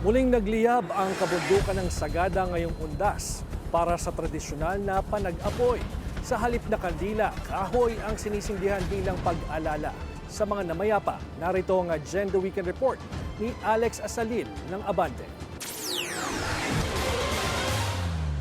Muling nagliyab ang kabundukan ng Sagada ngayong Undas para sa tradisyonal na panag-apoy. Sa halip na kandila, kahoy ang sinisindihan bilang pag-alala. Sa mga namayapa, narito ang Agenda Weekend Report ni Alex Asalil ng Abante.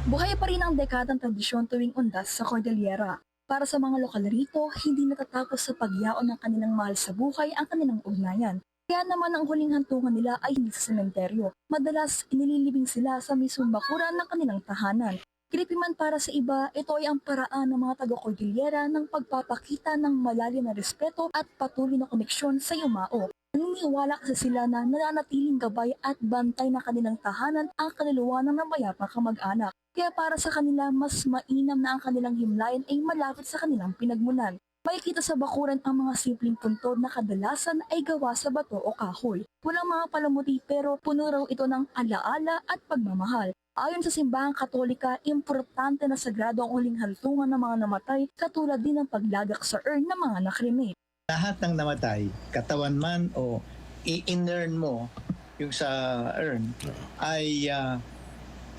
Buhay pa rin ang dekadang tradisyon tuwing Undas sa Cordillera. Para sa mga lokal rito, hindi natatapos sa pagyaon ng kanilang mahal sa buhay ang kanilang ugnayan. Kaya naman ang huling hantungan nila ay hindi sa sementeryo. Madalas, inililibing sila sa mismong bakuran ng kanilang tahanan. Creepy man para sa iba, ito ay ang paraan ng mga taga-Cordillera ng pagpapakita ng malalim na respeto at patuloy na koneksyon sa yumao. Naniniwala kasi sila na nananatiling gabay at bantay na kanilang tahanan ang kaluluwa ng namayapang kamag-anak. Kaya para sa kanila, mas mainam na ang kanilang himlayan ay malapit sa kanilang pinagmulan. Makikita sa bakuran ang mga simpleng puntod na kadalasan ay gawa sa bato o kahoy. Walang mga palamuti pero puno raw ito ng alaala at pagmamahal. Ayon sa simbahang Katolika, importante na sagrado ang uling hantungan ng mga namatay katulad din ng paglagak sa urn ng mga nakremate. Lahat ng namatay, katawan man o i-inurn mo yung sa urn, ay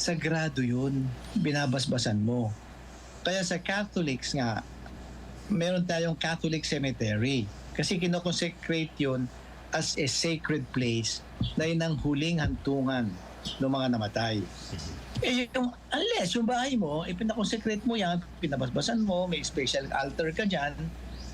sagrado yun. Binabasbasan mo. Kaya sa Catholics nga, meron tayong Catholic cemetery. Kasi kinoconsecrate yun as a sacred place na yun ang huling hantungan ng mga namatay. Unless yung bahay mo, pinaconsecrate mo yan, pinabasbasan mo, may special altar ka dyan,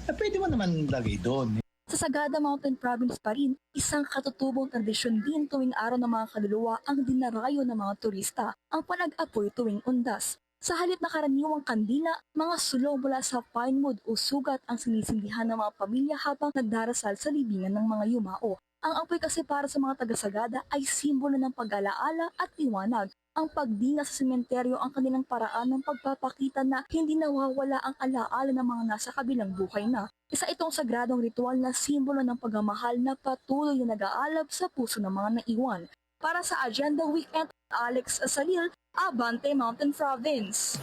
pwede mo naman lagay doon. Sa Sagada Mountain Province pa rin, isang katutubong tradisyon din tuwing araw ng mga kaluluwa ang dinarayo ng mga turista, ang panag-apoy tuwing Undas. Sa halip na karaniwang kandila, mga sulong mula sa pine wood o sugat ang sinisindihan ng mga pamilya habang nagdarasal sa libingan ng mga yumao. Ang apoy kasi para sa mga taga-Sagada ay simbolo ng pag-alaala at liwanag. Ang pagdina sa sementeryo ang kanilang paraan ng pagpapakita na hindi nawawala ang alaala ng mga nasa kabilang buhay na. Isa itong sagradong ritual na simbolo ng pagmamahal na patuloy na nag-aalab sa puso ng mga naiwan. Para sa Agenda Weekend, Alex Asalil, Abante Mountain Province.